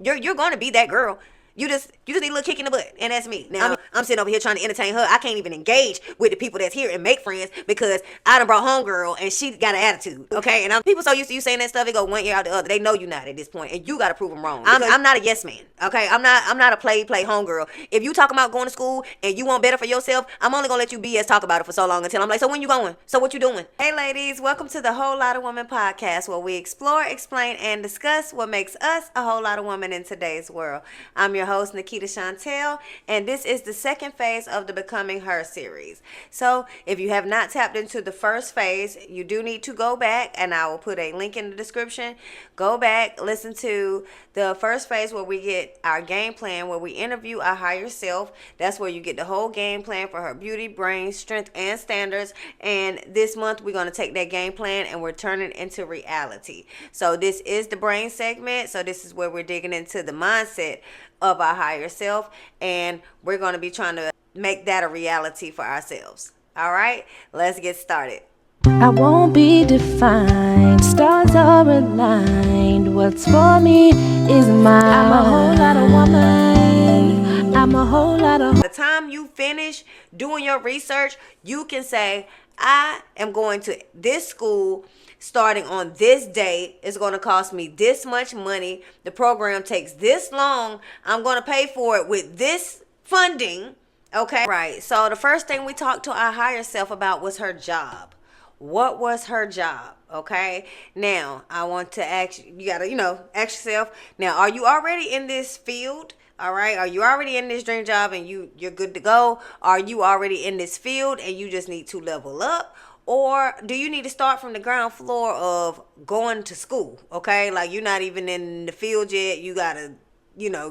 You're going to be that girl. You just need a little kick in the butt, and that's me. Now I'm sitting over here trying to entertain her. I can't even engage with the people that's here and make friends because I done brought homegirl and she got an attitude. Okay, and people so used to you saying that stuff, it go one ear out the other. They know you not at this point, and you got to prove them wrong. I'm not a yes man. Okay, I'm not a play homegirl. If you talking about going to school and you want better for yourself, I'm only gonna let you BS talk about it for so long until I'm like, so when you going? So what you doing? Hey ladies, welcome to the Whole Lotta Woman Podcast, where we explore, explain, and discuss what makes us a whole lot of women in today's world. I'm your host, Nikita Chantel, and this is the second phase of the Becoming Her series. So if you have not tapped into the first phase, you do need to go back, and I will put a link in the description. Go back, listen to the first phase where we get our game plan, where we interview our higher self. That's where you get the whole game plan for her beauty, brain, strength, and standards. And this month we're going to take that game plan and we're turning it into reality. So this is the brain segment. So this is where we're digging into the mindset of our higher self, and we're going to be trying to make that a reality for ourselves. All right, let's get started. I won't be defined, stars are aligned. What's for me is mine. I'm a whole lot of woman. I'm a whole lot of. By the time you finish doing your research, you can say, I am going to this school starting on this date. It's going to cost me this much money. The program takes this long. I'm going to pay for it with this funding. Okay. Right. So the first thing we talked to our higher self about was her job. What was her job? Okay. Now I want to ask you, got to, ask yourself, now, are you already in this field? All right. Are you already in this dream job and you're good to go? Are you already in this field and you just need to level up? Or do you need to start from the ground floor of going to school? Okay. Like you're not even in the field yet. You got to,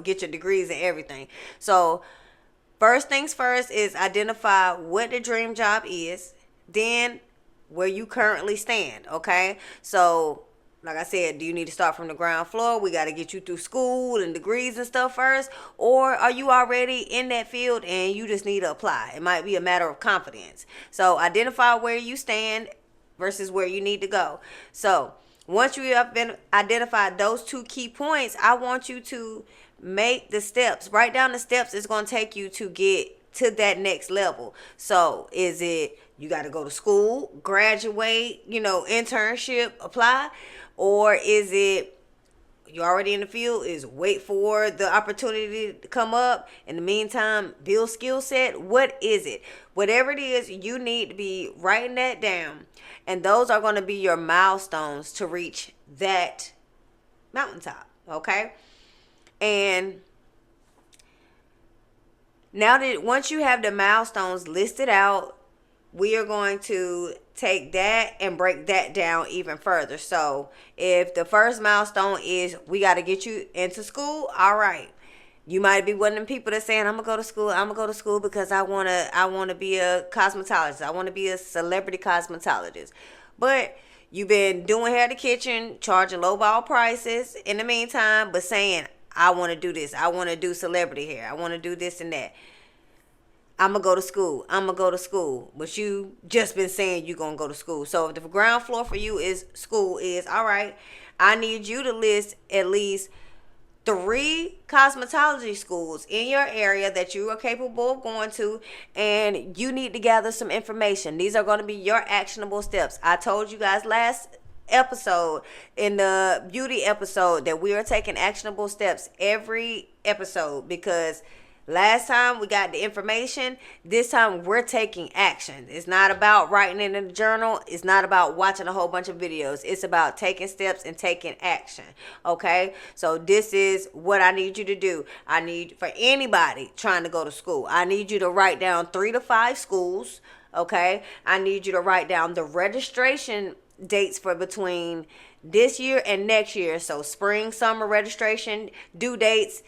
get your degrees and everything. So first things first is identify what the dream job is. Then where you currently stand. Okay. So like I said, do you need to start from the ground floor? We got to get you through school and degrees and stuff first. Or are you already in that field and you just need to apply? It might be a matter of confidence. So identify where you stand versus where you need to go. So once you have been identified those two key points, I want you to make the steps. Write down the steps it's going to take you to get to that next level. So is it you got to go to school, graduate, internship, apply? Or is it you're already in the field, is wait for the opportunity to come up? In the meantime, build skill set. What is it? Whatever it is, you need to be writing that down. And those are going to be your milestones to reach that mountaintop. Okay? And now that once you have the milestones listed out, we are going to take that and break that down even further. So if the first milestone is we got to get you into school, all right. You might be one of them people that's saying, I'm going to go to school because I want to be a cosmetologist. I want to be a celebrity cosmetologist. But you've been doing hair in the kitchen, charging lowball prices in the meantime, but saying, I want to do this. I want to do celebrity hair. I want to do this and that. I'm going to go to school. But you just been saying you're going to go to school. So if the ground floor for you is school is, all right, I need you to list at least 3 cosmetology schools in your area that you are capable of going to, and you need to gather some information. These are going to be your actionable steps. I told you guys last episode, in the beauty episode, that we are taking actionable steps every episode because last time we got the information. This time we're taking action. It's not about writing it in the journal. It's not about watching a whole bunch of videos. It's about taking steps and taking action. Okay? So this is what I need you to do. I need, for anybody trying to go to school, I need you to write down 3 to 5 schools. Okay? I need you to write down the registration dates for between this year and next year. So spring, summer registration due dates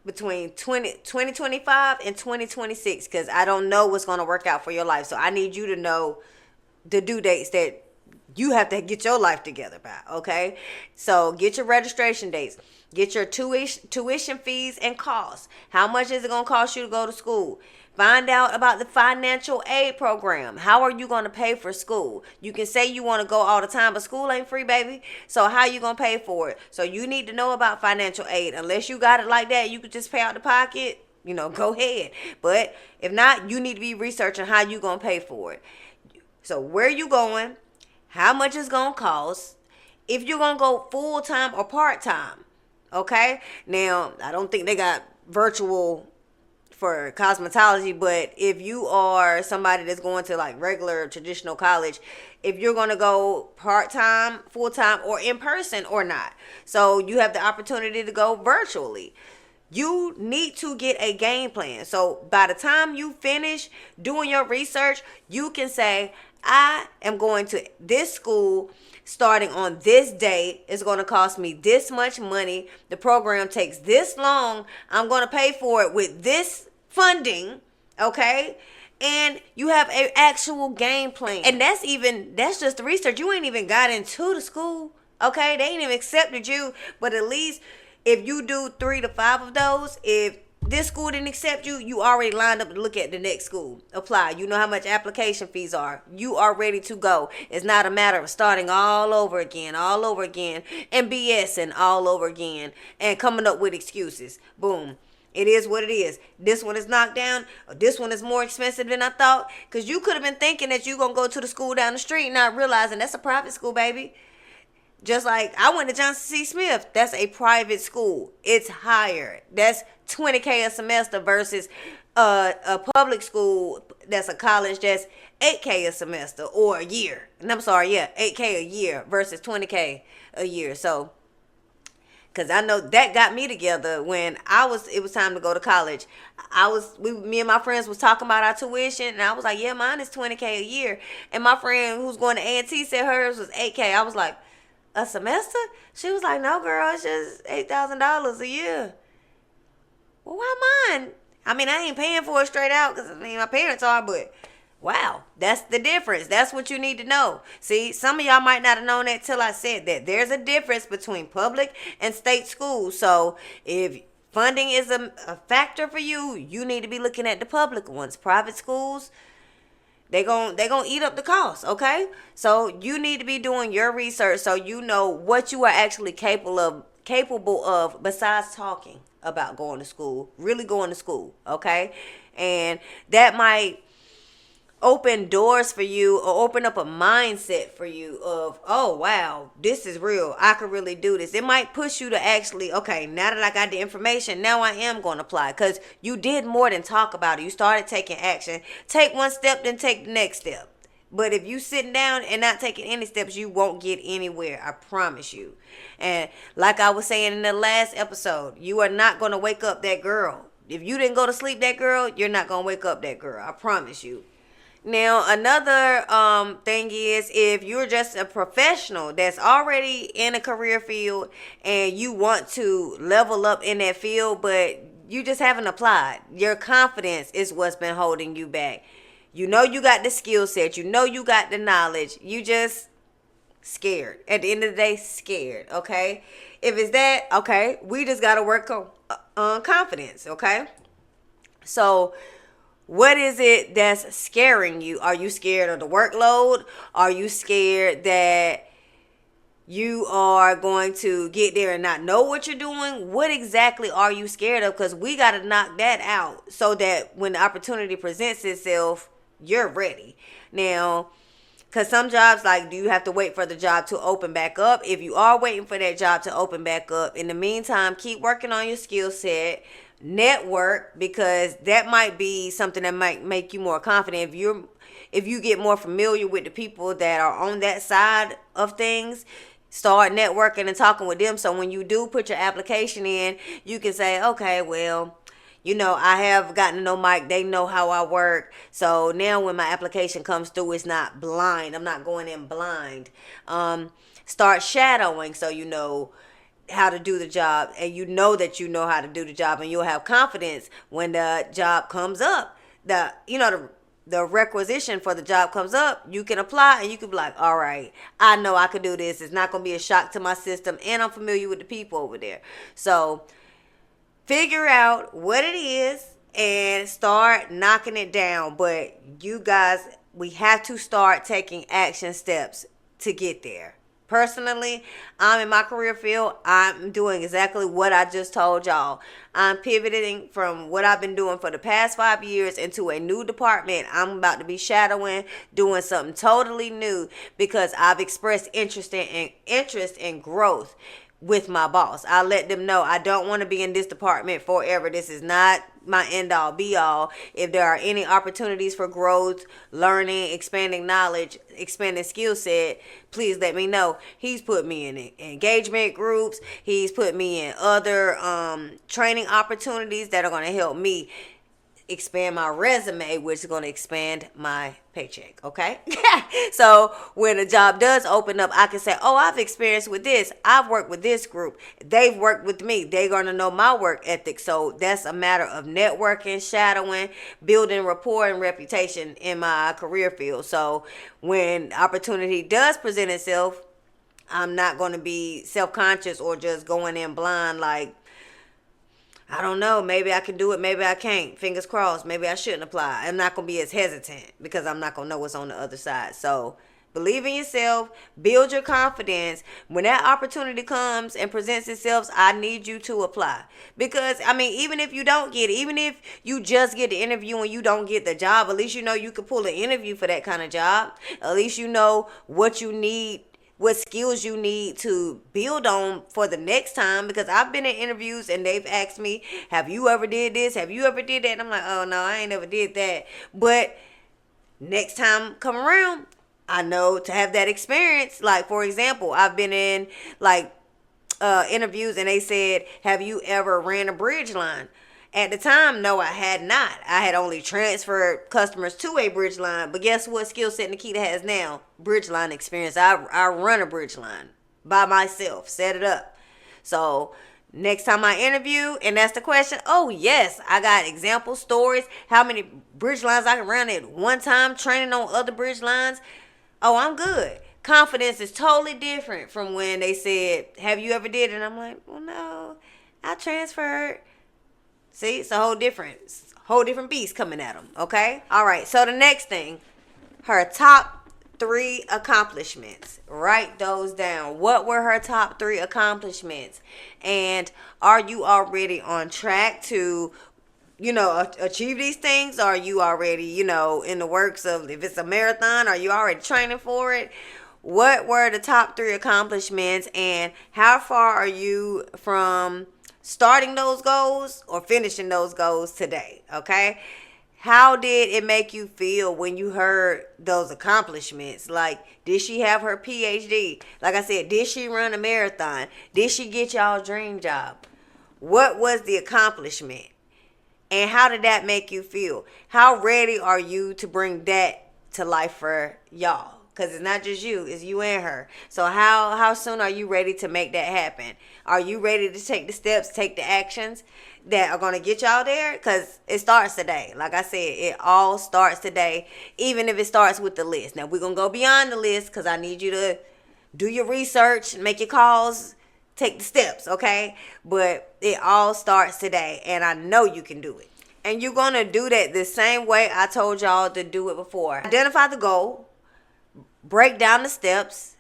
between 2025 and 2026, because I don't know what's going to work out for your life. So I need you to know the due dates that you have to get your life together by, okay? So get your registration dates. Get your tuition fees and costs. How much is it going to cost you to go to school? Find out about the financial aid program. How are you going to pay for school? You can say you want to go all the time, but school ain't free, baby. So how you going to pay for it? So you need to know about financial aid. Unless you got it like that, you could just pay out the pocket. Go ahead. But if not, you need to be researching how you going to pay for it. So where you going? How much it's going to cost? If you're going to go full-time or part-time. Okay? Now, I don't think they got virtual for cosmetology, but if you are somebody that's going to like regular traditional college, if you're going to go part-time, full-time, or in person or not. So you have the opportunity to go virtually. You need to get a game plan. So by the time you finish doing your research, you can say, I am going to this school starting on this date. It's going to cost me this much money. The program takes this long. I'm going to pay for it with this funding, okay? And you have an actual game plan. And that's just the research. You ain't even got into the school, okay? They ain't even accepted you. But at least if you do 3 to 5 of those, if this school didn't accept you, you already lined up to look at the next school. Apply. You know how much application fees are. You are ready to go. It's not a matter of starting all over again, and BSing all over again, and coming up with excuses. Boom. It is what it is. This one is knocked down. Or this one is more expensive than I thought. Because you could have been thinking that you're going to go to the school down the street, not realizing that's a private school, baby. Just like I went to Johnson C. Smith. That's a private school. It's higher. That's $20,000 a semester versus a public school that's a college that's $8,000 a semester or a year. And I'm sorry, yeah, $8,000 a year versus $20,000 a year. So, because I know that got me together when it was time to go to college. Me and my friends was talking about our tuition, and I was like, yeah, mine is $20,000 a year. And my friend who's going to A&T said hers was $8,000. I was like, a semester? She was like, no, girl, it's just $8,000 a year. Well, why mine? I mean, I ain't paying for it straight out because, my parents are, but wow, that's the difference. That's what you need to know. See, some of y'all might not have known that till I said that. There's a difference between public and state schools. So if funding is a factor for you, you need to be looking at the public ones. Private schools, they gon' eat up the cost, okay? So you need to be doing your research so you know what you are actually capable of besides talking about going to school, really going to school, okay? And that might open doors for you or open up a mindset for you of, oh, wow, this is real. I could really do this. It might push you to actually, okay, now that I got the information, now I am going to apply because you did more than talk about it. You started taking action. Take one step, then take the next step. But if you sitting down and not taking any steps, you won't get anywhere. I promise you. And like I was saying in the last episode, you are not going to wake up that girl. If you didn't go to sleep that girl, you're not going to wake up that girl. I promise you. Now, another thing is if you're just a professional that's already in a career field and you want to level up in that field, but you just haven't applied. Your confidence is what's been holding you back. You know you got the skill set. You know you got the knowledge. You just scared. At the end of the day, scared, okay? If it's that, okay, we just got to work on confidence, okay? So what is it that's scaring you? Are you scared of the workload? Are you scared that you are going to get there and not know what you're doing? What exactly are you scared of? Because we got to knock that out so that when the opportunity presents itself, you're ready. Now, because some jobs, like, do you have to wait for the job to open back up? If you are waiting for that job to open back up, in the meantime, keep working on your skill set. Network, because that might be something that might make you more confident. If you get more familiar with the people that are on that side of things, start networking and talking with them. So when you do put your application in, you can say, okay, well, I have gotten to know Mike. They know how I work. So now when my application comes through, it's not blind. I'm not going in blind. Start shadowing so you know how to do the job, and you know that you know how to do the job, and you'll have confidence when the job comes up. The the requisition for the job comes up, you can apply and you can be like, all right, I know I can do this. It's not going to be a shock to my system, and I'm familiar with the people over there. So figure out what it is and start knocking it down. But you guys, we have to start taking action steps to get there. Personally, I'm in my career field. I'm doing exactly what I just told y'all. I'm pivoting from what I've been doing for the past 5 years into a new department. I'm about to be shadowing, doing something totally new because I've expressed interest in growth with my boss. I let them know I don't want to be in this department forever. This is not my end all be all. If there are any opportunities for growth, learning, expanding knowledge, expanding skill set, please let me know. He's put me in engagement groups. He's put me in other training opportunities that are going to help me expand my resume, which is going to expand my paycheck. Okay. So when a job does open up, I can say, oh, I've experienced with this. I've worked with this group. They've worked with me. They're going to know my work ethic. So that's a matter of networking, shadowing, building rapport and reputation in my career field. So when opportunity does present itself, I'm not going to be self-conscious or just going in blind like, I don't know. Maybe I can do it. Maybe I can't. Fingers crossed. Maybe I shouldn't apply. I'm not going to be as hesitant because I'm not going to know what's on the other side. So believe in yourself. Build your confidence. When that opportunity comes and presents itself, I need you to apply. Because, I mean, even if you don't get it, even if you just get the interview and you don't get the job, at least you know you could pull an interview for that kind of job. At least you know what you need, what skills you need to build on for the next time. Because I've been in interviews and they've asked me, have you ever did this? Have you ever did that? And I'm like, oh no, I ain't never did that. But next time come around, I know to have that experience. Like, for example, I've been in like interviews and they said, have you ever ran a bridge line? At the time, no, I had not. I had only transferred customers to a bridge line. But guess what skill set Nikita has now? Bridge line experience. I run a bridge line by myself. Set it up. So next time I interview and that's the question, oh yes, I got example stories. How many bridge lines I can run at one time, training on other bridge lines. Oh, I'm good. Confidence is totally different from when they said, have you ever did it? And I'm like, well, no, I transferred. See, it's a whole different beast coming at them, okay? All right, so the next thing, her top 3 accomplishments. Write those down. What were her top 3 accomplishments? And are you already on track to, achieve these things? Are you already, in the works of, if it's a marathon, are you already training for it? What were the top 3 accomplishments, and how far are you from starting those goals or finishing those goals today? Okay. How did it make you feel when you heard those accomplishments? Like, did she have her PhD? Like I said, did she run a marathon? Did she get y'all dream job? What was the accomplishment? And how did that make you feel? How ready are you to bring that to life for y'all? Because it's not just you, it's you and her. So how soon are you ready to make that happen? Are you ready to take the steps, take the actions that are going to get y'all there? Because it starts today. Like I said, it all starts today, even if it starts with the list. Now, we're going to go beyond the list because I need you to do your research, make your calls, take the steps, okay? But it all starts today, and I know you can do it. And you're going to do that the same way I told y'all to do it before. Identify the goal. Break down the steps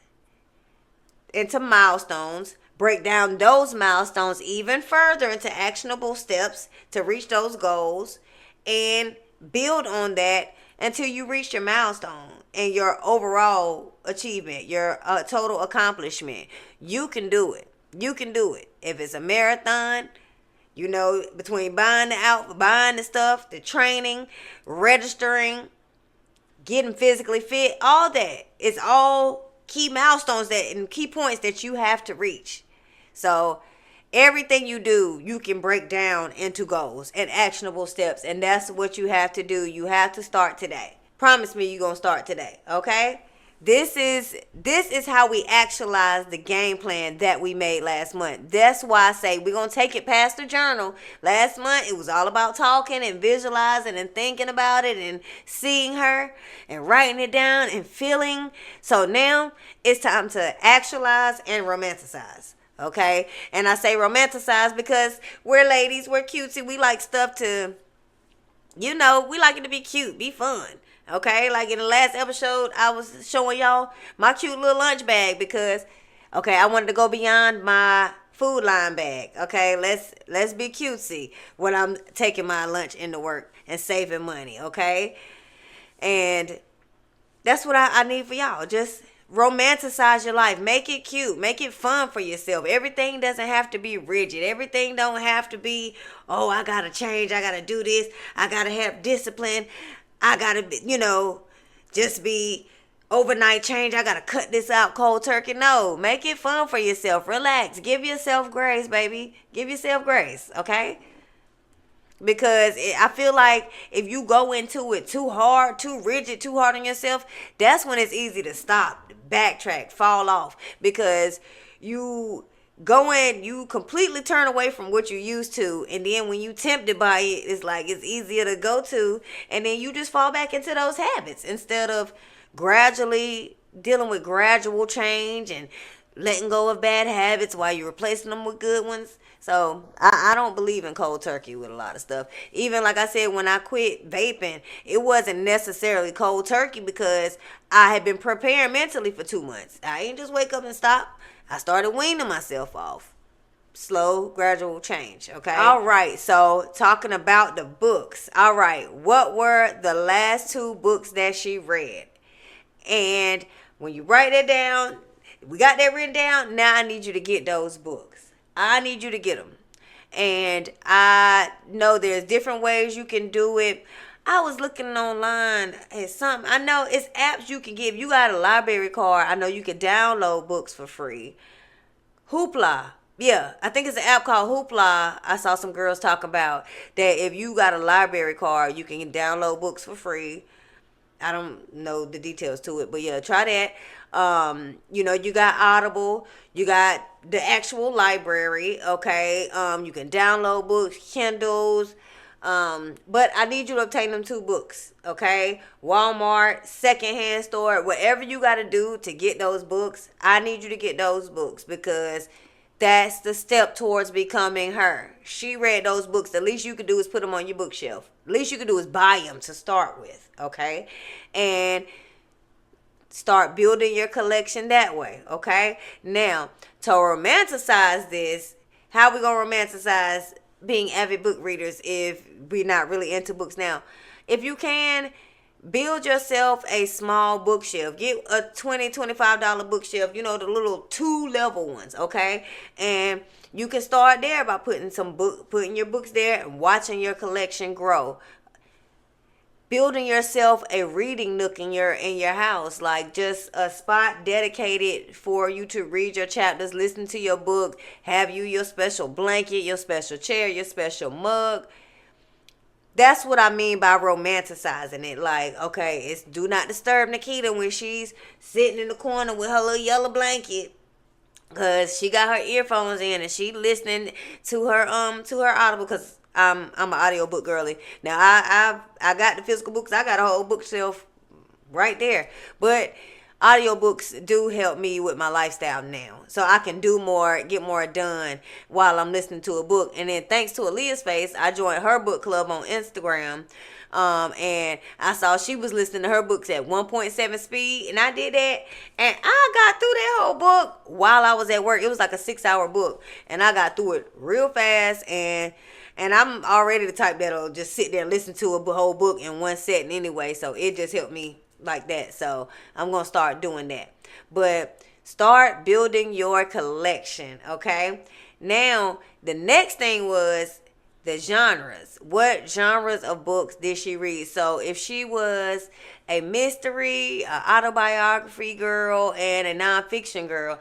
into milestones. Break down those milestones even further into actionable steps to reach those goals. And build on that until you reach your milestone and your overall achievement, your total accomplishment. You can do it. You can do it. If it's a marathon, between buying the stuff, the training, registering, getting physically fit, all that. It's all key milestones and key points that you have to reach. So everything you do, you can break down into goals and actionable steps. And that's what you have to do. You have to start today. Promise me you're going to start today, okay? This is how we actualize the game plan that we made last month. That's why I say we're gonna take it past the journal. Last month it was all about talking and visualizing and thinking about it and seeing her and writing it down and feeling. So now it's time to actualize and romanticize. Okay? And I say romanticize because we're ladies, we're cutesy, we like stuff to, we like it to be cute, be fun. Okay, like in the last episode, I was showing y'all my cute little lunch bag because, I wanted to go beyond my food line bag. Okay, let's be cutesy when I'm taking my lunch into work and saving money. Okay, and that's what I need for y'all. Just romanticize your life. Make it cute. Make it fun for yourself. Everything doesn't have to be rigid. Everything don't have to be, oh, I gotta change. I gotta do this. I gotta have discipline. I gotta, just be overnight change. I gotta cut this out cold turkey. No, make it fun for yourself. Relax. Give yourself grace, baby. Give yourself grace, okay? Because I feel like if you go into it too hard, too rigid, too hard on yourself, that's when it's easy to stop, backtrack, fall off. Because you completely turn away from what you used to, and then when you tempted by it, it's like it's easier to go to, and then you just fall back into those habits instead of gradually dealing with gradual change and letting go of bad habits while you're replacing them with good ones. So I don't believe in cold turkey with a lot of stuff. Even like I said, when I quit vaping, it wasn't necessarily cold turkey because I had been preparing mentally for 2 months. I ain't just wake up and stop. I started weaning myself off. Slow, gradual change, okay? All right, so talking about the books. All right, what were the last 2 books that she read? And when you write that down, we got that written down. Now I need you to get those books. I need you to get them. And I know there's different ways you can do it. I was looking online at something. I know it's apps you can get. If you got a library card, I know you can download books for free. Hoopla. Yeah, I think it's an app called Hoopla. I saw some girls talk about that if you got a library card, you can download books for free. I don't know the details to it, but yeah, try that. You got Audible, you got the actual library, okay? You can download books, Kindles, but I need you to obtain them 2 books, okay? Walmart, secondhand store, whatever you got to do to get those books, I need you to get those books because that's the step towards becoming her. She read those books. The least you could do is put them on your bookshelf. The least you could do is buy them to start with, okay? And start building your collection that way, okay? Now, to romanticize this, how we going to romanticize being avid book readers if we're not really into books now? If you can, build yourself a small bookshelf. Get a $20, $25 bookshelf, the little 2-level ones, okay? And you can start there by putting your books there and watching your collection grow. Building yourself a reading nook in your house, like just a spot dedicated for you to read your chapters, listen to your book, have your special blanket, your special chair, your special mug. That's what I mean by romanticizing it. Like, okay, it's do not disturb Nikita when she's sitting in the corner with her little yellow blanket, cause she got her earphones in and she listening to her Audible. Cause I'm an audiobook girly. Now I got the physical books. I got a whole bookshelf right there. But audiobooks do help me with my lifestyle now. So I can do more, get more done while I'm listening to a book. And then thanks to Aaliyah's Face, I joined her book club on Instagram. And I saw she was listening to her books at 1.7 speed. And I did that. And I got through that whole book while I was at work. It was like a 6-hour book. And I got through it real fast. And I'm already the type that'll just sit there and listen to a whole book in one setting anyway. So it just helped me like that. So I'm going to start doing that. But start building your collection, okay? Now, the next thing was the genres. What genres of books did she read? So if she was a mystery, an autobiography girl, and a nonfiction girl,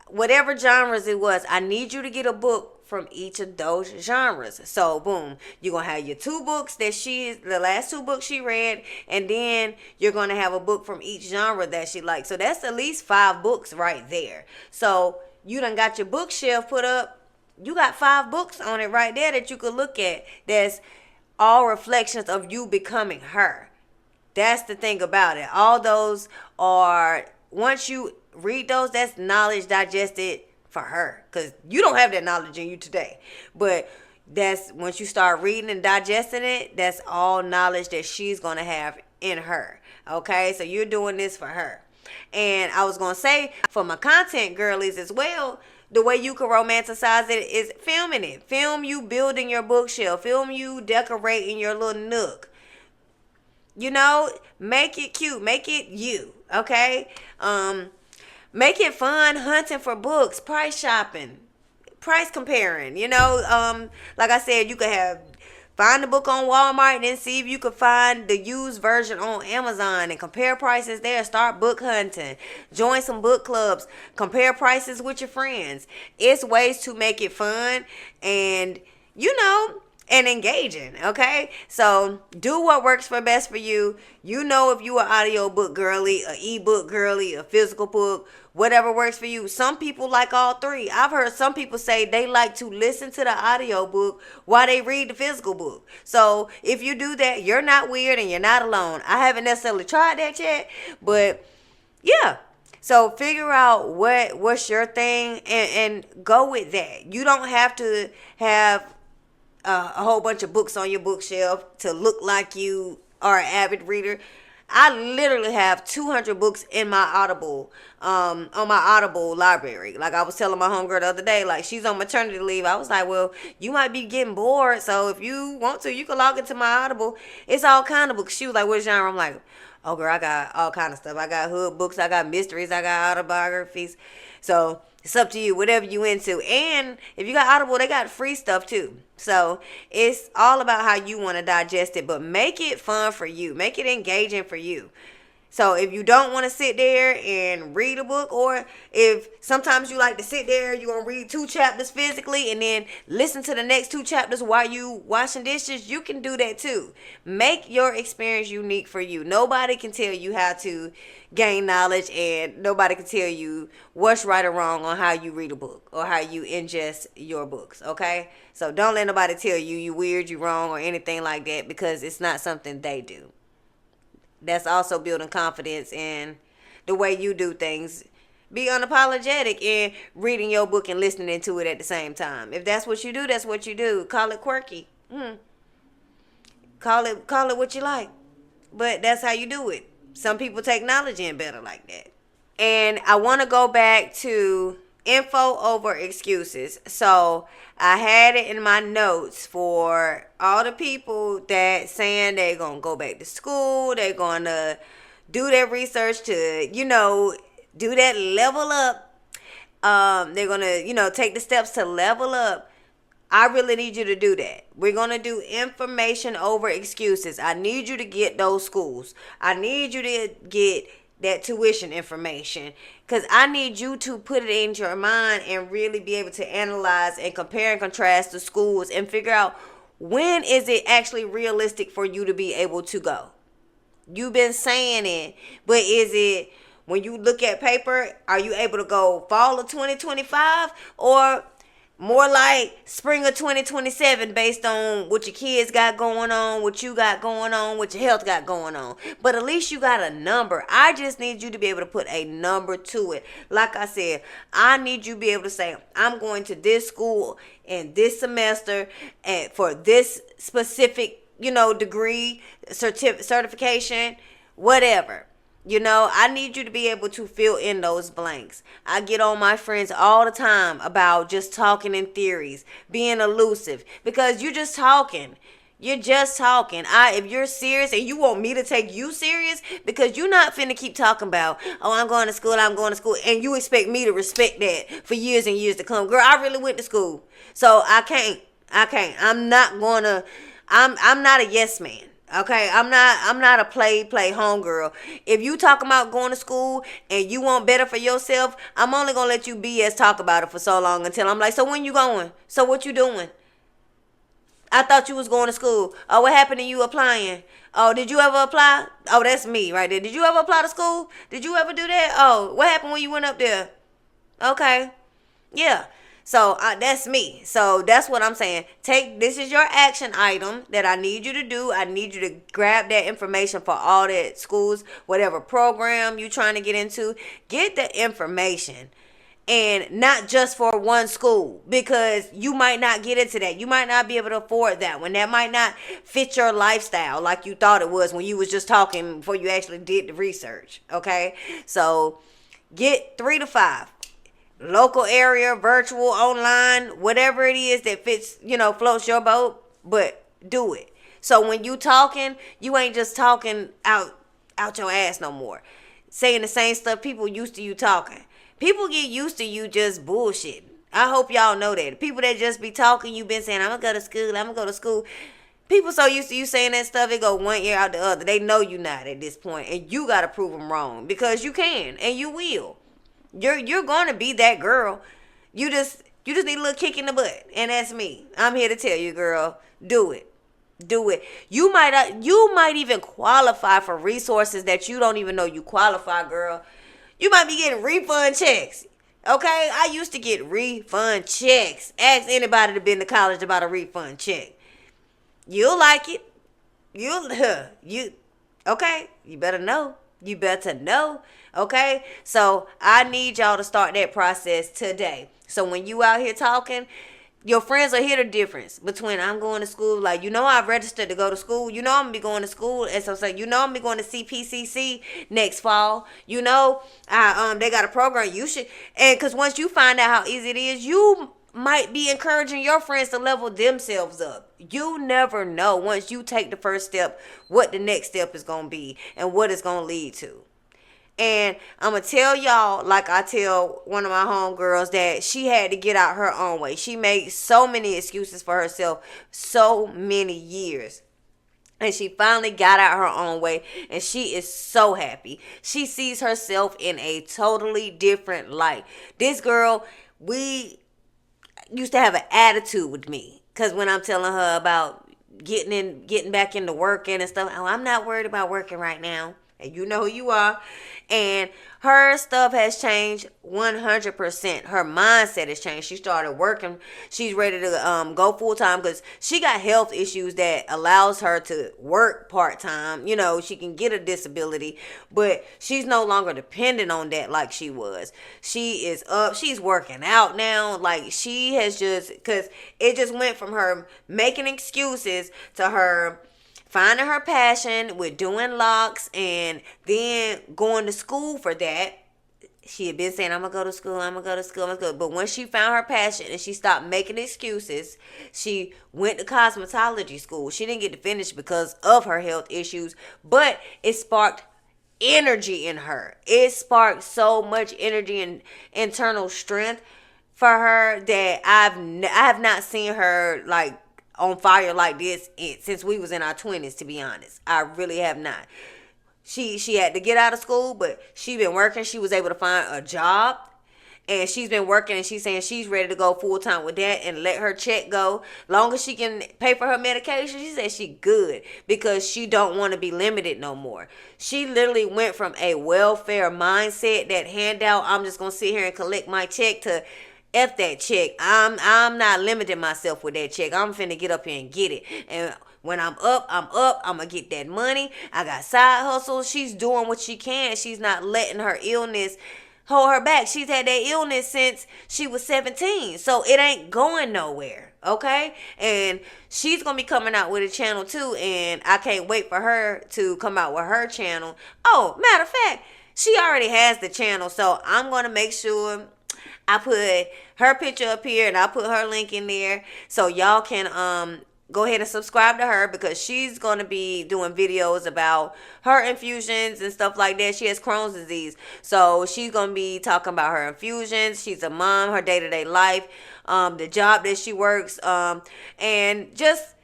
whatever genres it was, I need you to get a book from each of those genres. So boom, you're gonna have your two books that the last two books she read, and then you're gonna have a book from each genre that she likes. So that's at least 5 books right there. So you done got your bookshelf put up. You got 5 books on it right there that you could look at. That's all reflections of you becoming her. That's the thing about it. All those are, once you read those, that's knowledge digested for her. Because you don't have that knowledge in you today. But that's, once you start reading and digesting it, that's all knowledge that she's going to have in her. Okay? So you're doing this for her. And I was going to say, for my content girlies as well, the way you can romanticize it is filming it. Film you building your bookshelf. Film you decorating your little nook. You know, make it cute. Make it you. Okay? Make it fun hunting for books. Price shopping. Price comparing. You know, like I said, you could find the book on Walmart and then see if you could find the used version on Amazon and compare prices there. Start book hunting. Join some book clubs. Compare prices with your friends. It's ways to make it fun and, you know, and engaging, okay? So do what works for best for you. You know, if you are audio book girly, a ebook girly, a physical book, whatever works for you. Some people like all 3. I've heard some people say they like to listen to the audio book while they read the physical book. So if you do that, you're not weird and you're not alone. I haven't necessarily tried that yet, but yeah. So figure out what's your thing and go with that. You don't have to have a whole bunch of books on your bookshelf to look like you are an avid reader. I literally have 200 books in my Audible, on my Audible library. Like I was telling my homegirl the other day, like she's on maternity leave. I was like, well, you might be getting bored, so if you want to, you can log into my Audible. It's all kind of books. She was like, what genre? I'm like, oh girl, I got all kind of stuff. I got hood books, I got mysteries, I got autobiographies. So it's up to you, whatever you into. And if you got Audible, they got free stuff too. So it's all about how you want to digest it, but make it fun for you. Make it engaging for you. So if you don't want to sit there and read a book, or if sometimes you like to sit there, you're going to read 2 chapters physically and then listen to the next 2 chapters while you washing dishes, you can do that too. Make your experience unique for you. Nobody can tell you how to gain knowledge, and nobody can tell you what's right or wrong on how you read a book or how you ingest your books, okay? So don't let nobody tell you you weird, you wrong, or anything like that, because it's not something they do. That's also building confidence in the way you do things. Be unapologetic in reading your book and listening to it at the same time. If that's what you do, that's what you do. Call it quirky. Call it what you like. But that's how you do it. Some people take knowledge in better like that. And I want to go back to info over excuses. So I had it in my notes for all the people that saying they're going to go back to school. They're going to do their research to, you know, do that level up. They're going to, you know, take the steps to level up. I really need you to do that. We're going to do information over excuses. I need you to get those schools. I need you to get that tuition information, because I need you to put it into your mind and really be able to analyze and compare and contrast the schools and figure out when is it actually realistic for you to be able to go. You've been saying it, but is it, when you look at paper, are you able to go fall of 2025 or more like spring of 2027 based on what your kids got going on, what you got going on, what your health got going on? But at least you got a number. I just need you to be able to put a number to it. Like I said, I need you to be able to say, I'm going to this school in this semester and for this specific, you know, degree, certification, whatever. You know, I need you to be able to fill in those blanks. I get on my friends all the time about just talking in theories, being elusive, because you're just talking. You're just talking. If you're serious and you want me to take you serious, because you're not finna keep talking about, oh, I'm going to school, and you expect me to respect that for years and years to come. Girl, I really went to school. So I can't. I'm not a yes man. Okay, I'm not a play homegirl. If you talking about going to school and you want better for yourself, I'm only gonna let you BS talk about it for so long until I'm like, so when you going? So what you doing? I thought you was going to school. Oh, what happened to you applying? Oh, did you ever apply? Oh, that's me right there. Did you ever apply to school? Did you ever do that? Oh, what happened when you went up there? Okay. Yeah. So that's me. So that's what I'm saying. This is your action item that I need you to do. I need you to grab that information for all that schools, whatever program you trying to get into. Get the information. And not just for one school, because you might not get into that. You might not be able to afford that one. That might not fit your lifestyle like you thought it was when you was just talking before you actually did the research. Okay? So get 3 to 5. Local area, virtual, online, whatever it is that fits, floats your boat, but do it. So when you talking, you ain't just talking out your ass no more. Saying the same stuff people used to you talking. People get used to you just bullshitting. I hope y'all know that. People that just be talking, you been saying, I'm going to go to school, I'm going to go to school. People so used to you saying that stuff, it go one ear out the other. They know you not at this point, and you got to prove them wrong, because you can, and you will. You're going to be that girl. You just need a little kick in the butt, and that's me. I'm here to tell you, girl, do it. Do it. You might even qualify for resources that you don't even know you qualify, girl. You might be getting refund checks. Okay? I used to get refund checks. Ask anybody that been to college about a refund check. You'll like it. Okay? You better know. You better know. Okay? So I need y'all to start that process today. So when you out here talking, your friends will hear the difference between I'm going to school, like, I've registered to go to school. I'm going to be going to school. And so, I'm going to be going to CPCC next fall. They got a program. You should. And because once you find out how easy it is, you might be encouraging your friends to level themselves up. You never know, once you take the first step, what the next step is going to be and what it's going to lead to. And I'm going to tell y'all, like I tell one of my homegirls, that she had to get out her own way. She made so many excuses for herself so many years. And she finally got out her own way. And she is so happy. She sees herself in a totally different light. This girl, we used to have an attitude with me. Because when I'm telling her about getting back into working and stuff, oh, I'm not worried about working right now. And you know who you are. And her stuff has changed 100%. Her mindset has changed. She started working. She's ready to go full time because she got health issues that allows her to work part time. She can get a disability, but she's no longer dependent on that like she was. She is up. She's working out now. Like, she has because it just went from her making excuses to her finding her passion with doing locks and then going to school for that. She had been saying, I'm going to go to school, I'm going to go to school, I'm going to go. But when she found her passion and she stopped making excuses, she went to cosmetology school. She didn't get to finish because of her health issues, but it sparked energy in her. It sparked so much energy and internal strength for her that I have not seen her like on fire like this since we was in our 20s, to be honest. I really have not. She had to get out of school, but she been working. She was able to find a job, and she's been working, and she's saying she's ready to go full time with that and let her check go. Long as she can pay for her medication, she said she good because she don't want to be limited no more. She literally went from a welfare mindset, that handout, I'm just gonna sit here and collect my check, to F that check. I'm not limiting myself with that check. I'm finna get up here and get it. And when I'm up. I'm gonna get that money. I got side hustles. She's doing what she can. She's not letting her illness hold her back. She's had that illness since she was 17. So it ain't going nowhere. Okay? And she's gonna be coming out with a channel too. And I can't wait for her to come out with her channel. Oh, matter of fact, she already has the channel. So I'm gonna make sure I put her picture up here and I put her link in there so y'all can go ahead and subscribe to her, because she's going to be doing videos about her infusions and stuff like that. She has Crohn's disease, so she's going to be talking about her infusions. She's a mom, her day-to-day life, the job that she works, and just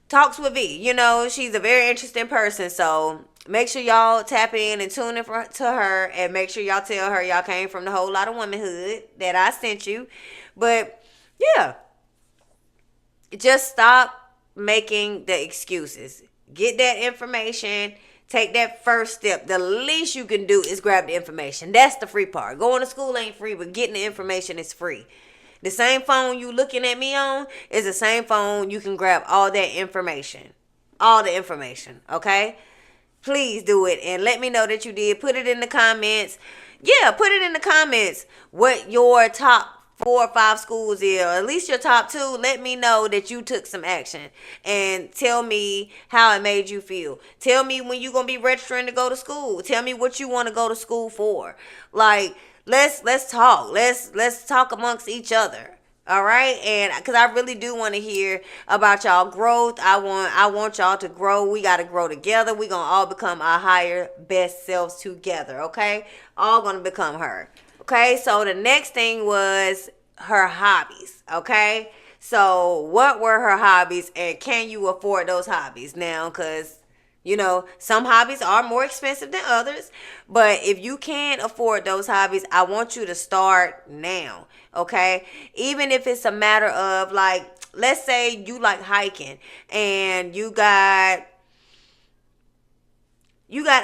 talks with V. You know, she's a very interesting person. So make sure y'all tap in and tune in to her, and make sure y'all tell her y'all came from the Whole Lotta Womanhood, that I sent you. But yeah, just stop making the excuses. Get that information. Take that first step. The least you can do is grab the information. That's the free part. Going to school ain't free, but getting the information is free. The same phone you looking at me on is the same phone you can grab all that information. All the information, okay? Please do it and let me know that you did. Put it in the comments. Yeah, put it in the comments what your top 4 or 5 schools is, or at least your top 2. Let me know that you took some action, and tell me how it made you feel. Tell me when you're gonna be registering to go to school. Tell me what you want to go to school for. Like, let's talk. Let's talk amongst each other. All right, and because I really do want to hear about y'all growth. I want y'all to grow. We got to grow together. We gonna all become our higher best selves together. Okay, all gonna become her. Okay, so the next thing was her hobbies. Okay, so what were her hobbies, and can you afford those hobbies now? Because you know, some hobbies are more expensive than others. But if you can't afford those hobbies, I want you to start now. Okay? Even if it's a matter of, like, let's say you like hiking and you got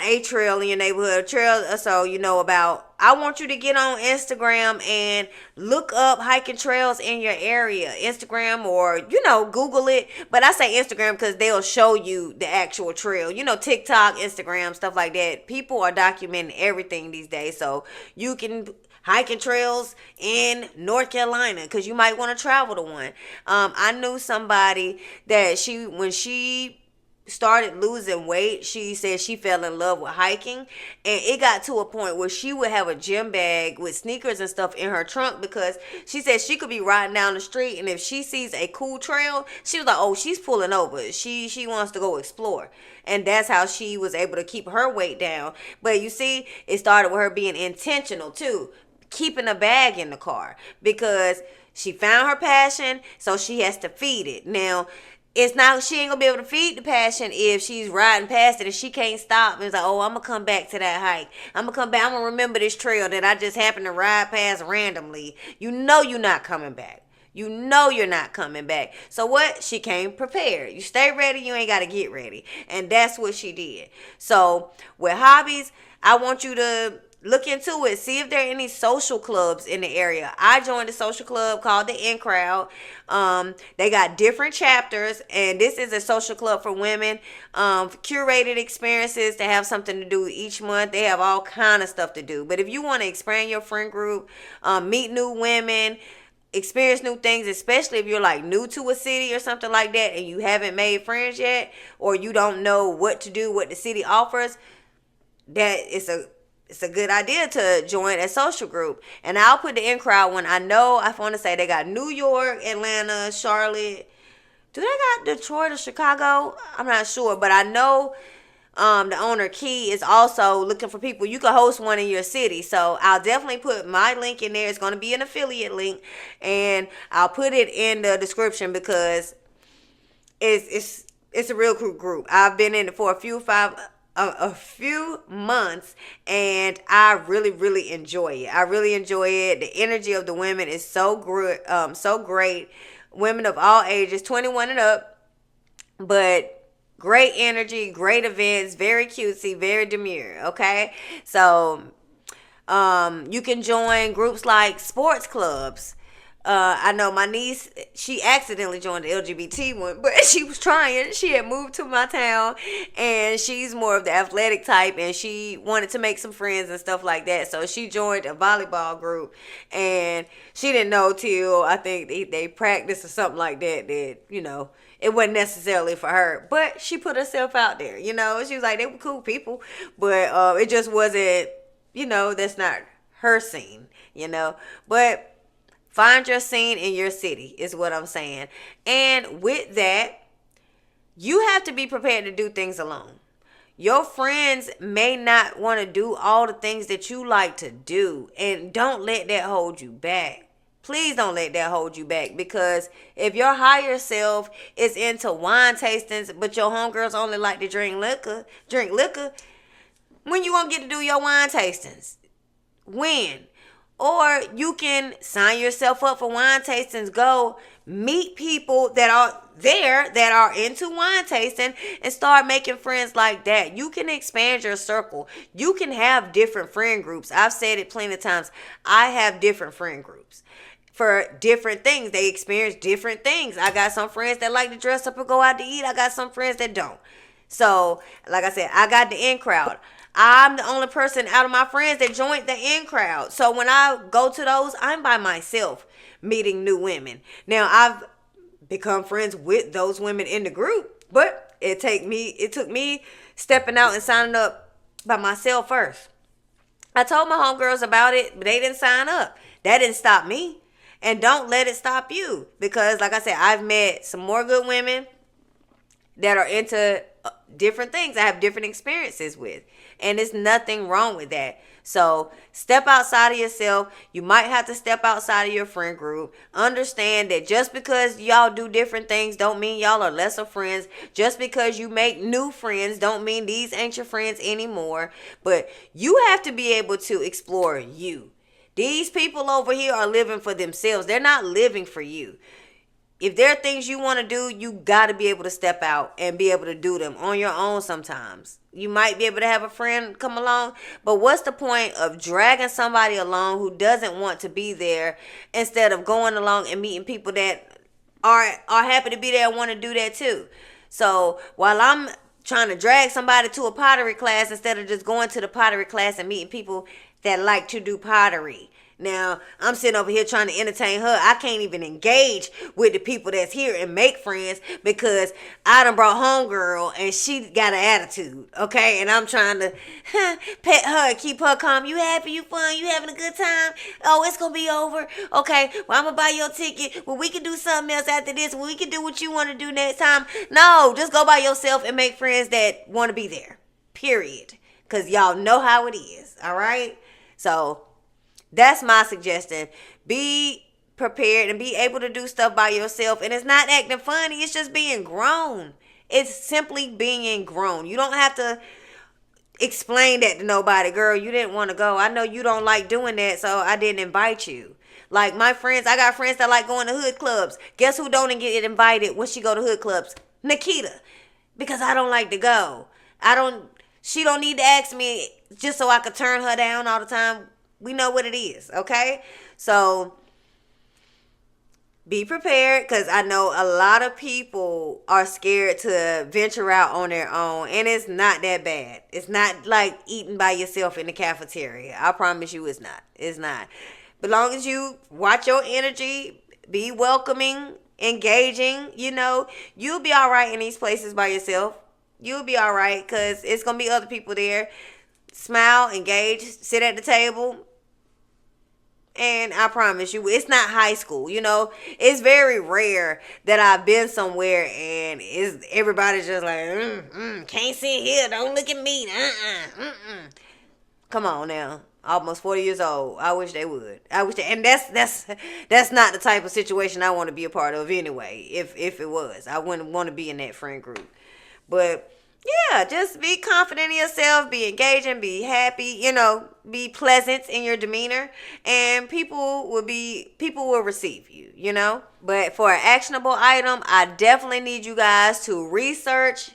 a trail in your neighborhood, trail so you know about. I want you to get on Instagram and look up hiking trails in your area. Instagram, or, you know, Google it. But I say Instagram because they'll show you the actual trail. You know, TikTok, Instagram, stuff like that. People are documenting everything these days. So you can hiking trails in North Carolina because you might want to travel to one. I knew somebody that when she started losing weight, she said she fell in love with hiking, and it got to a point where she would have a gym bag with sneakers and stuff in her trunk, because she said she could be riding down the street, and if she sees a cool trail, she was like, oh, she's pulling over, she wants to go explore. And that's how she was able to keep her weight down. But you see, it started with her being intentional too, keeping a bag in the car, because she found her passion, so she has to feed it. Now, it's not, she ain't gonna be able to feed the passion if she's riding past it and she can't stop and it's like, oh, I'm gonna come back to that hike. I'm gonna come back. I'm gonna remember this trail that I just happened to ride past randomly. You know you're not coming back. You know you're not coming back. So what? She came prepared. You stay ready, you ain't gotta get ready. And that's what she did. So with hobbies, I want you to look into it. See if there are any social clubs in the area. I joined a social club called the In Crowd. They got different chapters, and this is a social club for women. Curated experiences to have something to do each month. They have all kind of stuff to do. But if you want to expand your friend group, meet new women, experience new things, especially if you're like new to a city or something like that and you haven't made friends yet, or you don't know what to do, what the city offers, it's a good idea to join a social group. And I'll put the In Crowd one. I want to say they got New York, Atlanta, Charlotte. Do they got Detroit or Chicago? I'm not sure, but I know the owner Key is also looking for people. You can host one in your city, so I'll definitely put my link in there. It's going to be an affiliate link, and I'll put it in the description because it's a real cool group. I've been in it for a few months, and I really enjoy it. I really enjoy it. The energy of the women is so great. Women of all ages, 21 and up, but great energy, great events, very cutesy, very demure. Okay, so you can join groups like sports clubs. I know my niece, she accidentally joined the LGBT one, but she was trying. She had moved to my town, and she's more of the athletic type, and she wanted to make some friends and stuff like that. So she joined a volleyball group, and she didn't know till I think they practiced or something like that, you know, it wasn't necessarily for her. But she put herself out there, you know. She was like, they were cool people, but it just wasn't, you know, that's not her scene, you know. But find your scene in your city is what I'm saying. And with that, you have to be prepared to do things alone. Your friends may not want to do all the things that you like to do, and don't let that hold you back. Please don't let that hold you back, because if your higher self is into wine tastings, but your homegirls only like to drink liquor, when you gonna get to do your wine tastings? When? Or you can sign yourself up for wine tastings. Go meet people that are there that are into wine tasting and start making friends like that. You can expand your circle. You can have different friend groups. I've said it plenty of times. I have different friend groups for different things. They experience different things. I got some friends that like to dress up and go out to eat. I got some friends that don't. So, like I said, I got the in crowd. I'm the only person out of my friends that joined the in crowd. So when I go to those, I'm by myself meeting new women. Now, I've become friends with those women in the group, but it took me stepping out and signing up by myself first. I told my homegirls about it, but they didn't sign up. That didn't stop me. And don't let it stop you, because like I said, I've met some more good women that are into different things. I have different experiences with, and there's nothing wrong with that. So step outside of yourself. You might have to step outside of your friend group. Understand that just because y'all do different things don't mean y'all are lesser friends. Just because you make new friends don't mean these ain't your friends anymore. But you have to be able to explore you. These people over here are living for themselves. They're not living for you. If there are things you want to do, you got to be able to step out and be able to do them on your own sometimes. You might be able to have a friend come along, but what's the point of dragging somebody along who doesn't want to be there, instead of going along and meeting people that are happy to be there and want to do that too? So while I'm trying to drag somebody to a pottery class, instead of just going to the pottery class and meeting people that like to do pottery. Now, I'm sitting over here trying to entertain her. I can't even engage with the people that's here and make friends, because I done brought homegirl and she got an attitude, okay? And I'm trying to pet her, keep her calm. You happy? You fun? You having a good time? Oh, it's going to be over? Okay, well, I'm going to buy your ticket. Well, we can do something else after this. Well, we can do what you want to do next time. No, just go by yourself and make friends that want to be there, period. Because y'all know how it is, all right? So that's my suggestion. Be prepared and be able to do stuff by yourself. And it's not acting funny. It's just being grown. It's simply being grown. You don't have to explain that to nobody. Girl, you didn't want to go. I know you don't like doing that, so I didn't invite you. Like my friends, I got friends that like going to hood clubs. Guess who don't get invited when she go to hood clubs? Nikita. Because I don't like to go. She don't need to ask me just so I could turn her down all the time. We know what it is, okay? So be prepared, because I know a lot of people are scared to venture out on their own, and it's not that bad. It's not like eating by yourself in the cafeteria. I promise you it's not. It's not. But long as you watch your energy, be welcoming, engaging, you'll be all right in these places by yourself. You'll be all right, because it's going to be other people there. Smile, engage, sit at the table. And I promise you, it's not high school. It's very rare that I've been somewhere and everybody's just like, can't sit here. Don't look at me. Come on now. Almost 40 years old. I wish they would. And that's not the type of situation I want to be a part of anyway. If it was, I wouldn't want to be in that friend group. But yeah, just be confident in yourself, be engaging, be happy, be pleasant in your demeanor, and people will receive you, But for an actionable item, I definitely need you guys to research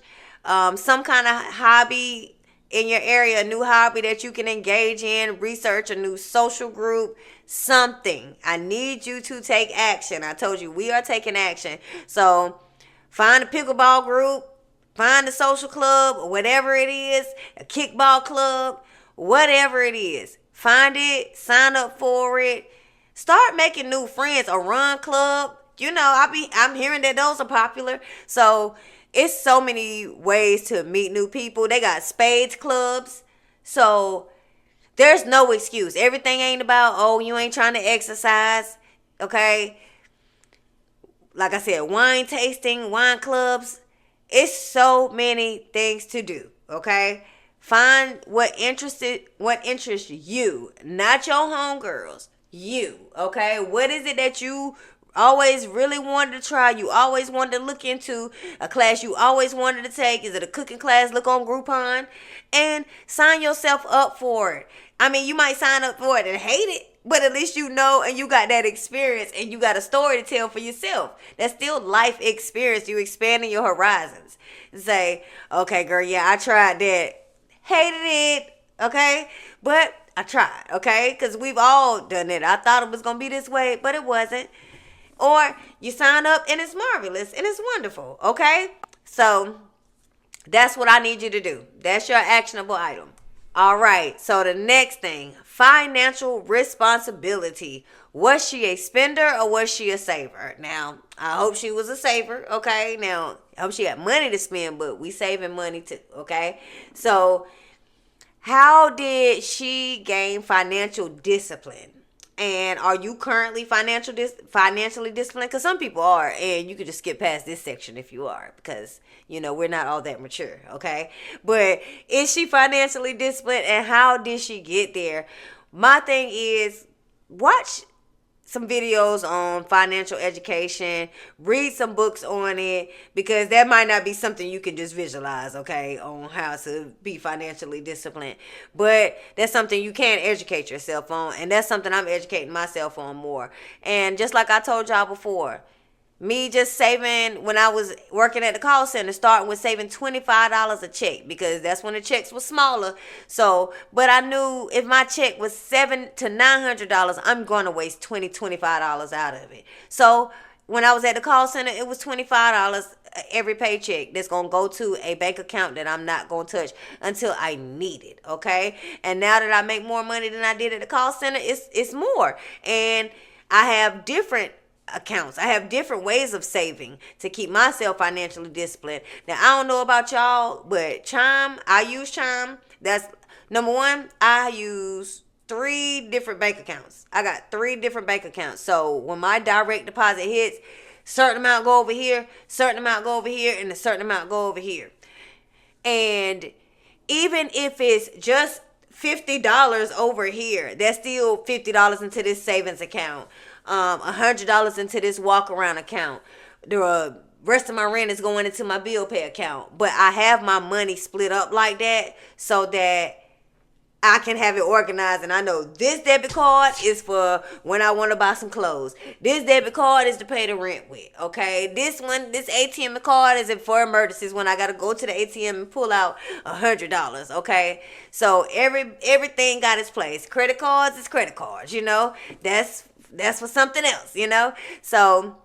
some kind of hobby in your area, a new hobby that you can engage in, research a new social group, something. I need you to take action. I told you we are taking action. So find a pickleball group. Find a social club, or whatever it is, a kickball club, whatever it is. Find it, sign up for it. Start making new friends. A run club, I'm hearing that those are popular. So it's so many ways to meet new people. They got spades clubs. So there's no excuse. Everything ain't about, you ain't trying to exercise. Okay. Like I said, wine tasting, wine clubs. It's so many things to do, okay? Find what interests you, not your homegirls. you, okay? What is it that you always really wanted to try? You always wanted to look into a class you always wanted to take. Is it a cooking class? Look on Groupon and sign yourself up for it. I mean, you might sign up for it and hate it, but at least you know and you got that experience and you got a story to tell for yourself. That's still life experience. You expanding your horizons. Say, okay, girl, yeah, I tried that. Hated it, okay? But I tried, okay? Because we've all done it. I thought it was going to be this way, but it wasn't. Or you sign up and it's marvelous and it's wonderful, okay? So that's what I need you to do. That's your actionable item. All right, so the next thing, financial responsibility. Was she a spender or was she a saver? Now, I hope she was a saver, okay? Now, I hope she had money to spend, but we saving money too, okay? So, how did she gain financial discipline? And are you currently financially disciplined? Because some people are, and you could just skip past this section if you are, because, you know, we're not all that mature, okay? But is she financially disciplined, and how did she get there? My thing is, watch some videos on financial education, read some books on it, because that might not be something you can just visualize, okay, on how to be financially disciplined. But that's something you can educate yourself on, and that's something I'm educating myself on more. And just like I told y'all before, me just saving when I was working at the call center, starting with saving $25 a check, because that's when the checks were smaller. So, but I knew if my check was $700 to $900, I'm going to waste $25 out of it. So when I was at the call center, it was $25 every paycheck that's going to go to a bank account that I'm not going to touch until I need it, okay? And now that I make more money than I did at the call center, it's more. And I have different accounts. I have different ways of saving to keep myself financially disciplined. Now, I don't know about y'all, but Chime, I use Chime. That's number one. I use 3 different bank accounts. I got 3 different bank accounts. So when my direct deposit hits, certain amount go over here, certain amount go over here, and a certain amount go over here. And even if it's just $50 over here, that's still $50 into this savings account. $100 into this walk around account. The rest of my rent is going into my bill pay account. But I have my money split up like that so that I can have it organized, and I know this debit card is for when I want to buy some clothes. This debit card is to pay the rent with, okay? This ATM card is for emergencies when I got to go to the ATM and pull out $100, okay? So everything got its place. Credit cards is credit cards, you know? That's for something else, you know? So,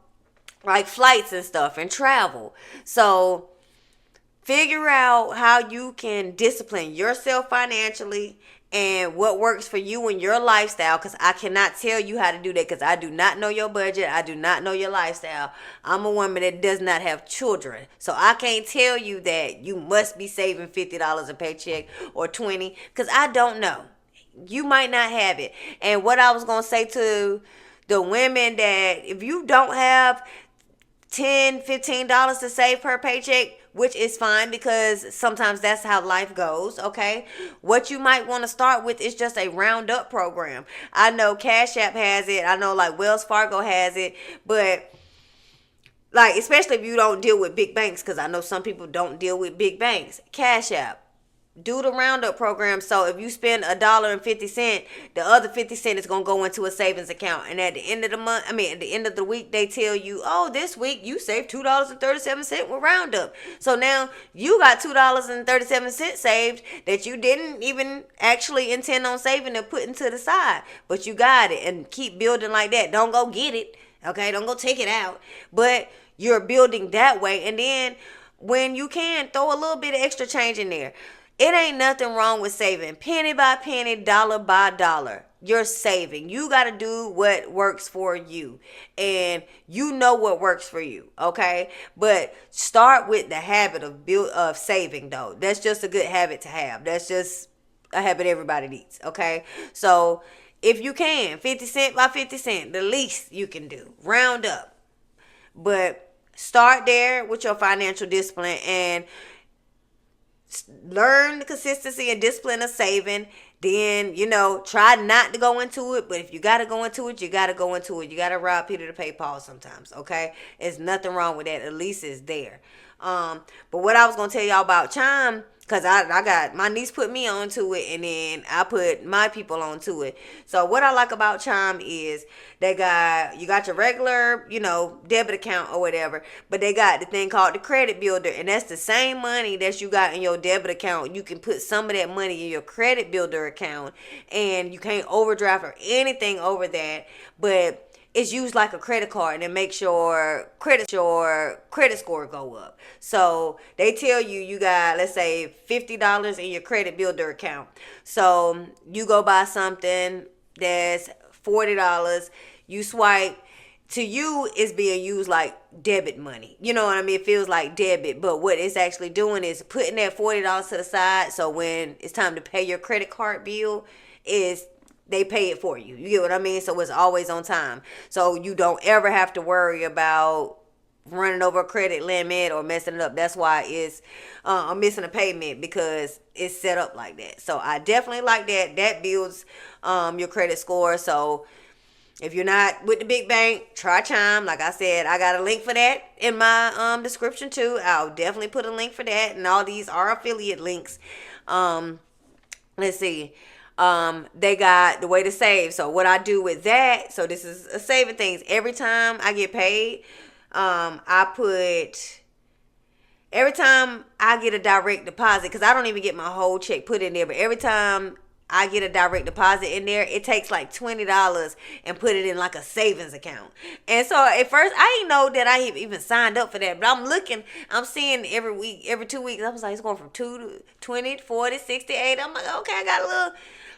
like flights and stuff and travel. So, figure out how you can discipline yourself financially and what works for you and your lifestyle, because I cannot tell you how to do that, because I do not know your budget. I do not know your lifestyle. I'm a woman that does not have children, so I can't tell you that you must be saving $50 a paycheck or $20, because I don't know. You might not have it. And what I was going to say to the women, that if you don't have $10, $15 to save per paycheck, which is fine, because sometimes that's how life goes, okay? What you might want to start with is just a round-up program. I know Cash App has it. I know like Wells Fargo has it. But like, especially if you don't deal with big banks, because I know some people don't deal with big banks. Cash App. Do the roundup program. So if you spend $1.50, the other 50 cents is gonna go into a savings account. And at the end of the month, at the end of the week, they tell you, oh, this week you saved $2.37 with roundup. So now you got $2.37 saved that you didn't even actually intend on saving and putting to the side, but you got it, and keep building like that. Don't go get it, okay? Don't go take it out, but you're building that way. And then when you can, throw a little bit of extra change in there. It ain't nothing wrong with saving penny by penny, dollar by dollar. You're saving. You got to do what works for you. And you know what works for you, okay? But start with the habit of saving, though. That's just a good habit to have. That's just a habit everybody needs, okay? So if you can, 50 cent by 50 cent, the least you can do. Round up. But start there with your financial discipline and learn the consistency and discipline of saving. then, try not to go into it. But if you got to go into it, you got to go into it. You got to rob Peter to pay Paul sometimes, okay? There's nothing wrong with that. At least it's there. But what I was going to tell y'all about Chime, because I got, my niece put me onto it, and then I put my people onto it. So what I like about Chime is you got your regular, debit account or whatever, but they got the thing called the credit builder, and that's the same money that you got in your debit account. You can put some of that money in your credit builder account, and you can't overdraft or anything over that, but it's used like a credit card, and it makes your credit score go up. So they tell you got, let's say, $50 in your credit builder account. So you go buy something that's $40. You swipe. To you, it's being used like debit money. You know what I mean? It feels like debit, but what it's actually doing is putting that $40 to the side. So when it's time to pay your credit card bill, they pay it for you. You get what I mean? So it's always on time. So you don't ever have to worry about running over a credit limit or messing it up. That's why it's missing a payment, because it's set up like that. So I definitely like that. That builds your credit score. So if you're not with the big bank, try Chime. Like I said, I got a link for that in my description too. I'll definitely put a link for that. And all these are affiliate links. Let's see. They got the way to save. So what I do with that, so this is a saving things. Every time I get paid, every time I get a direct deposit, because I don't even get my whole check put in there, but every time I get a direct deposit in there, it takes like $20 and put it in like a savings account. And so at first, I didn't know that I even signed up for that. But I'm seeing every week, every 2 weeks, I was like, it's going from 2 to 20, 40, 68. I'm like, okay, I got a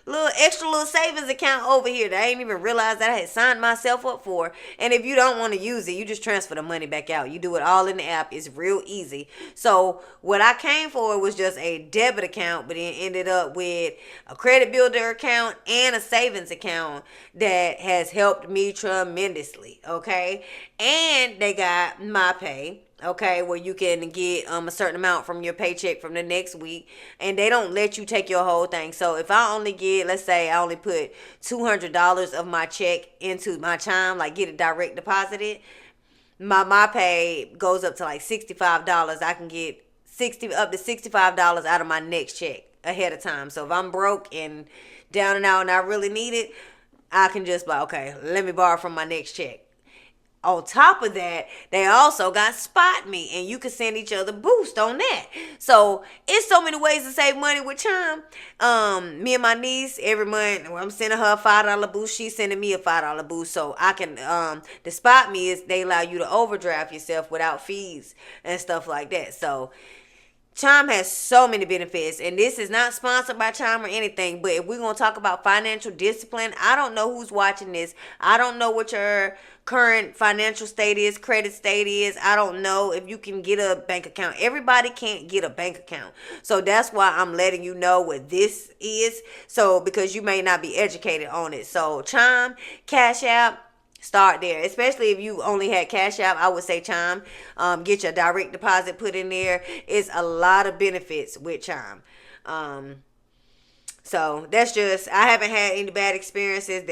little extra savings account over here that I didn't even realize that I had signed myself up for. And if you don't want to use it, you just transfer the money back out. You do it all in the app. It's real easy. So what I came for was just a debit account, but then ended up with a credit builder account and a savings account that has helped me tremendously. Okay. And they got my pay. Okay, where you can get a certain amount from your paycheck from the next week, and they don't let you take your whole thing. So if I only get, let's say I only put $200 of my check into my Chime, like get it direct deposited, my pay goes up to like $65. I can get up to $65 out of my next check ahead of time. So if I'm broke and down and out and I really need it, I can just like, okay, let me borrow from my next check. On top of that, they also got Spot Me, and you can send each other boost on that. So it's so many ways to save money with Chime. Me and my niece, every month, I'm sending her a $5 boost. She's sending me a $5 boost. So I can, the Spot Me is they allow you to overdraft yourself without fees and stuff like that. So Chime has so many benefits, and this is not sponsored by Chime or anything, but if we're going to talk about financial discipline, I don't know who's watching this. I don't know what your current financial state is, credit state is. I don't know if you can get a bank account. Everybody can't get a bank account. So that's why I'm letting you know what this is. So because you may not be educated on it. So Chime, Cash App, start there. Especially if you only had Cash App, I would say Chime. Get your direct deposit put in there. It's a lot of benefits with Chime. So that's just, I haven't had any bad experiences.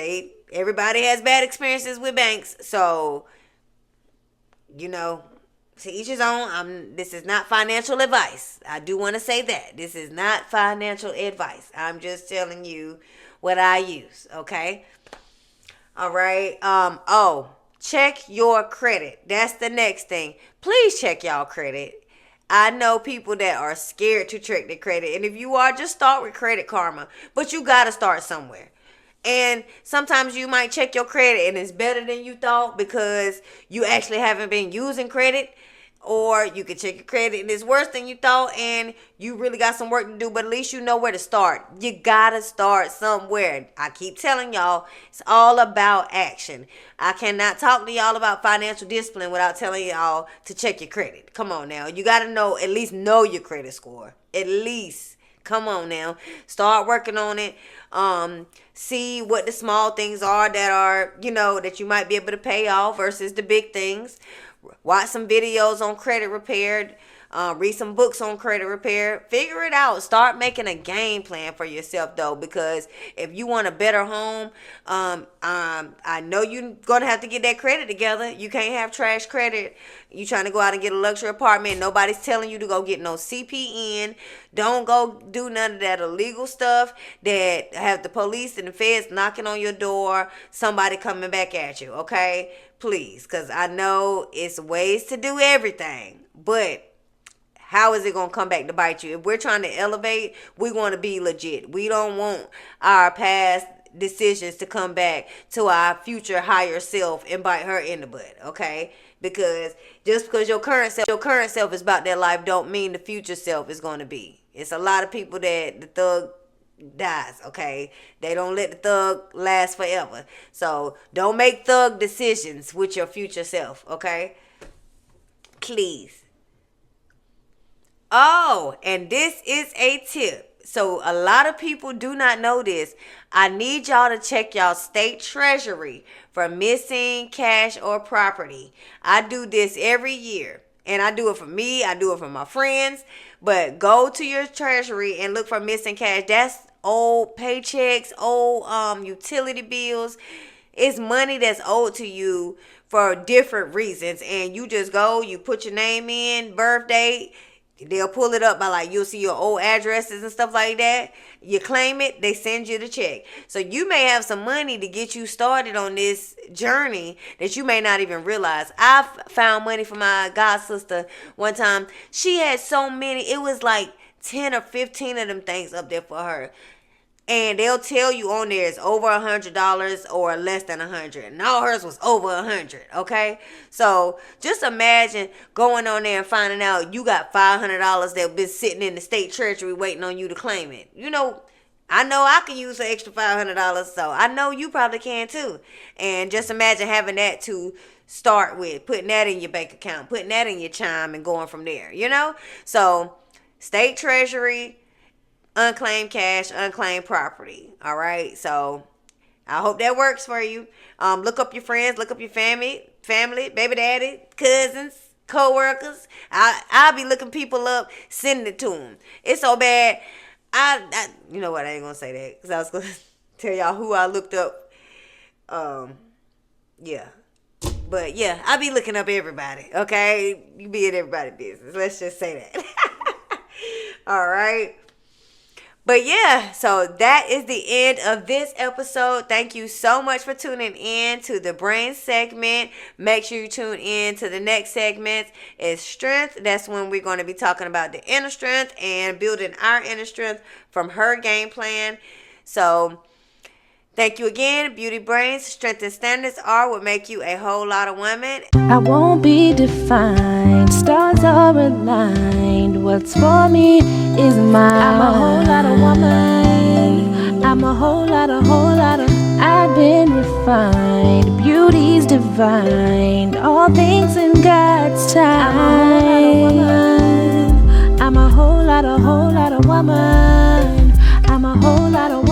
Everybody has bad experiences with banks. So, to each his own. This is not financial advice. I do want to say that. This is not financial advice. I'm just telling you what I use. Okay? All right. Check your credit. That's the next thing. Please check y'all credit. I know people that are scared to check their credit. And if you are, just start with Credit Karma. But you got to start somewhere. And sometimes you might check your credit and it's better than you thought because you actually haven't been using credit. Or you can check your credit and it's worse than you thought and you really got some work to do, but at least you know where to start. You gotta start somewhere. I keep telling y'all, it's all about action. I cannot talk to y'all about financial discipline without telling y'all to check your credit. Come on now. You gotta at least know your credit score. At least. Come on now. Start working on it. See what the small things are that are, that you might be able to pay off versus the big things. Watch some videos on credit repair. Read some books on credit repair. Figure it out. Start making a game plan for yourself, though, because if you want a better home, I know you're gonna have to get that credit together. You can't have trash credit. You trying to go out and get a luxury apartment. Nobody's telling you to go get no CPN. Don't go do none of that illegal stuff that have the police and the feds knocking on your door. Somebody coming back at you. Okay, please, because I know it's ways to do everything, but how is it going to come back to bite you? If we're trying to elevate, we want to be legit. We don't want our past decisions to come back to our future higher self and bite her in the butt, okay? Because just because your current self is about that life don't mean the future self is going to be. It's a lot of people that the thug dies, okay? They don't let the thug last forever. So don't make thug decisions with your future self, okay? Please. Oh, and this is a tip. So a lot of people do not know this. I need y'all to check y'all state treasury for missing cash or property. I do this every year. And I do it for me. I do it for my friends. But go to your treasury and look for missing cash. That's old paychecks, old utility bills. It's money that's owed to you for different reasons. And you just go, you put your name in, birth date. They'll pull it up by like, you'll see your old addresses and stuff like that. You claim it, they send you the check. So you may have some money to get you started on this journey that you may not even realize. I found money for my god sister one time. She had so many, it was like 10 or 15 of them things up there for her. And they'll tell you on there it's over $100 or less than $100. And all hers was over $100. Okay, so just imagine going on there and finding out you got $500 that been sitting in the state treasury waiting on you to claim it. You know, I know I can use an extra $500, so I know you probably can too. And just imagine having that to start with, putting that in your bank account, putting that in your chime, and going from there. You know, so state treasury. Unclaimed cash, unclaimed property. All right. So I hope that works for you. Look up your friends, look up your family, baby daddy, cousins, co-workers. I'll be looking people up, sending it to them. It's so bad. I you know what? I ain't gonna say that because I was gonna tell y'all who I looked up. Yeah. But yeah, I be looking up everybody. Okay, you be in everybody's business. Let's just say that. All right. But yeah, so that is the end of this episode. Thank you so much for tuning in to the brain segment. Make sure you tune in to the next segment. It's strength. That's when we're going to be talking about the inner strength and building our inner strength from her game plan. So thank you again. Beauty brains, strength and standards are what make you a whole lot of woman. I won't be defined. Stars are aligned. What's for me is mine. I'm a whole lot of woman. I'm a whole lot of. I've been refined. Beauty's divine. All things in God's time. I'm a whole lot of woman. I'm a whole lot of woman.